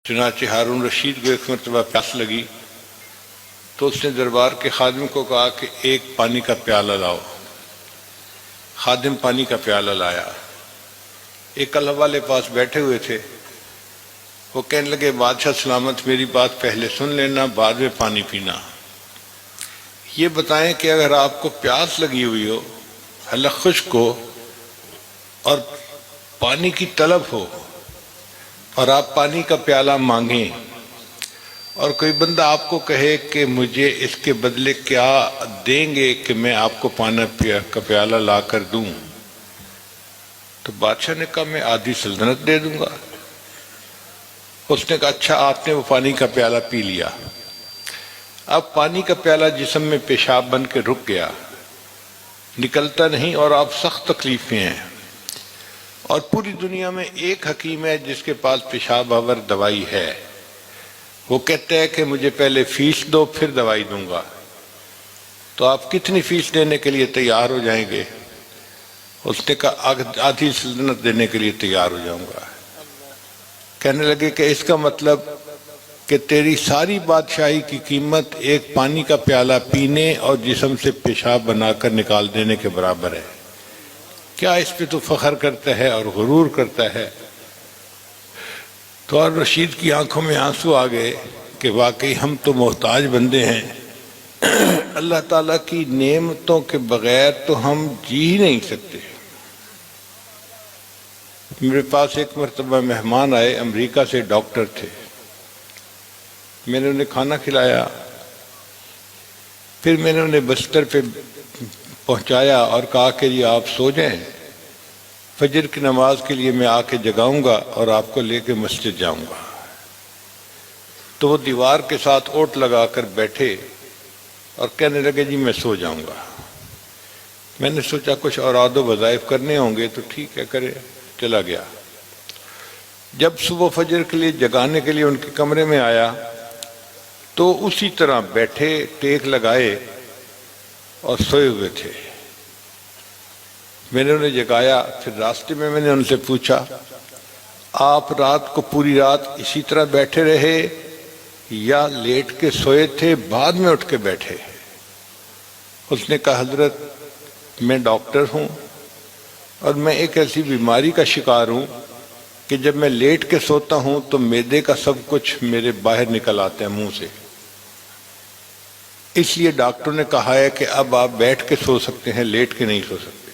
چنانچہ ہارون رشید کو ایک مرتبہ پیاس لگی تو اس نے دربار کے خادم کو کہا کہ ایک پانی کا پیالہ لاؤ۔ خادم پانی کا پیالہ لایا۔ ایک اللہ والے پاس بیٹھے ہوئے تھے، وہ کہنے لگے بادشاہ سلامت، میری بات پہلے سن لینا، بعد میں پانی پینا۔ یہ بتائیں کہ اگر آپ کو پیاس لگی ہوئی ہو، حلق خشک ہو اور پانی کی طلب ہو اور آپ پانی کا پیالہ مانگیں اور کوئی بندہ آپ کو کہے کہ مجھے اس کے بدلے کیا دیں گے کہ میں آپ کو پانی کا پیالہ لا کر دوں، تو بادشاہ نے کہا میں آدھی سلطنت دے دوں گا۔ اس نے کہا اچھا، آپ نے وہ پانی کا پیالہ پی لیا۔ اب پانی کا پیالہ جسم میں پیشاب بن کے رک گیا، نکلتا نہیں اور آپ سخت تکلیف میں ہیں، اور پوری دنیا میں ایک حکیم ہے جس کے پاس پیشاب آور دوائی ہے۔ وہ کہتا ہے کہ مجھے پہلے فیس دو پھر دوائی دوں گا، تو آپ کتنی فیس دینے کے لیے تیار ہو جائیں گے؟ اس نے کہا آدھی سلطنت دینے کے لیے تیار ہو جاؤں گا۔ کہنے لگے کہ اس کا مطلب کہ تیری ساری بادشاہی کی قیمت ایک پانی کا پیالہ پینے اور جسم سے پیشاب بنا کر نکال دینے کے برابر ہے، کیا اس پہ تو فخر کرتا ہے اور غرور کرتا ہے؟ تو اور رشید کی آنکھوں میں آنسو آ گئے کہ واقعی ہم تو محتاج بندے ہیں، اللہ تعالیٰ کی نعمتوں کے بغیر تو ہم جی ہی نہیں سکتے۔ میرے پاس ایک مرتبہ مہمان آئے، امریکہ سے ڈاکٹر تھے، میں نے انہیں کھانا کھلایا، پھر میں نے انہیں بستر پہ پہنچایا اور کہا کہ یہ آپ سو جائیں، فجر کی نماز کے لیے میں آ کے جگاؤں گا اور آپ کو لے کے مسجد جاؤں گا۔ تو وہ دیوار کے ساتھ اوٹ لگا کر بیٹھے اور کہنے لگے جی میں سو جاؤں گا۔ میں نے سوچا کچھ اوراد و وظائف کرنے ہوں گے تو ٹھیک ہے کرے، چلا گیا۔ جب صبح فجر کے لیے جگانے کے لیے ان کے کمرے میں آیا تو اسی طرح بیٹھے، ٹیک لگائے اور سوئے ہوئے تھے۔ میں نے انہیں جگایا، پھر راستے میں نے ان سے پوچھا آپ رات کو پوری رات اسی طرح بیٹھے رہے یا لیٹ کے سوئے تھے بعد میں اٹھ کے بیٹھے؟ اس نے کہا حضرت میں ڈاکٹر ہوں اور میں ایک ایسی بیماری کا شکار ہوں کہ جب میں لیٹ کے سوتا ہوں تو معدے کا سب کچھ میرے باہر نکل آتا ہے منہ سے، اس لیے ڈاکٹر نے کہا ہے کہ اب آپ بیٹھ کے سو سکتے ہیں، لیٹ کے نہیں سو سکتے۔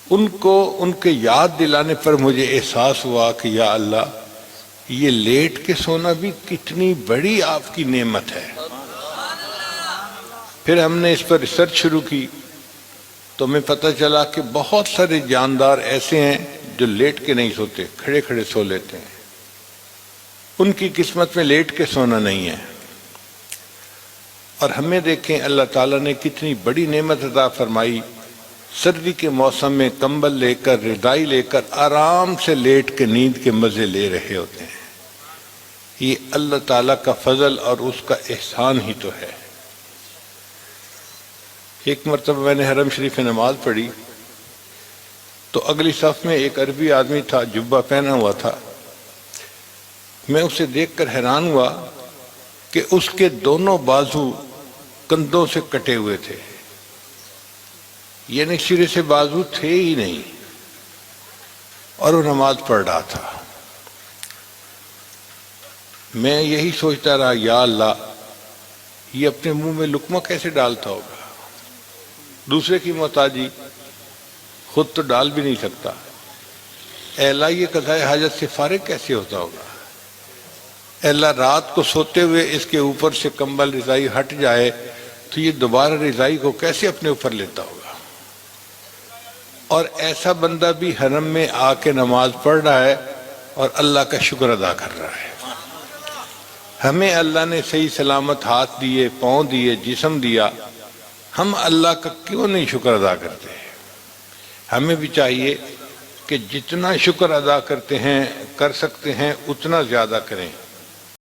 ان کو ان کے یاد دلانے پر مجھے احساس ہوا کہ یا اللہ، یہ لیٹ کے سونا بھی کتنی بڑی آپ کی نعمت ہے۔ پھر ہم نے اس پر ریسرچ شروع کی تو ہمیں پتہ چلا کہ بہت سارے جاندار ایسے ہیں جو لیٹ کے نہیں سوتے، کھڑے کھڑے سو لیتے ہیں، ان کی قسمت میں لیٹ کے سونا نہیں ہے۔ اور ہمیں دیکھیں اللہ تعالیٰ نے کتنی بڑی نعمت عطا فرمائی، سردی کے موسم میں کمبل لے کر، رضائی لے کر آرام سے لیٹ کے نیند کے مزے لے رہے ہوتے ہیں۔ یہ اللہ تعالیٰ کا فضل اور اس کا احسان ہی تو ہے۔ ایک مرتبہ میں نے حرم شریف میں نماز پڑھی تو اگلی صف میں ایک عربی آدمی تھا، جبہ پہنا ہوا تھا۔ میں اسے دیکھ کر حیران ہوا کہ اس کے دونوں بازو کندھوں سے کٹے ہوئے تھے، یعنی سرے سے بازو تھے ہی نہیں، اور وہ نماز پڑھ رہا تھا۔ میں یہی سوچتا رہا یا اللہ، یہ اپنے منہ میں لقمہ کیسے ڈالتا ہوگا؟ دوسرے کی محتاجی خود تو ڈال بھی نہیں سکتا، اے اللہ یہ قضائے حاجت سے فارغ کیسے ہوتا ہوگا؟ اے اللہ رات کو سوتے ہوئے اس کے اوپر سے کمبل رضائی ہٹ جائے تو یہ دوبارہ رضائی کو کیسے اپنے اوپر لیتا ہوگا؟ اور ایسا بندہ بھی حرم میں آ کے نماز پڑھ رہا ہے اور اللہ کا شکر ادا کر رہا ہے۔ ہمیں اللہ نے صحیح سلامت ہاتھ دیے، پاؤں دیے، جسم دیا، ہم اللہ کا کیوں نہیں شکر ادا کرتے؟ ہمیں بھی چاہیے کہ جتنا شکر ادا کرتے ہیں، کر سکتے ہیں، اتنا زیادہ کریں۔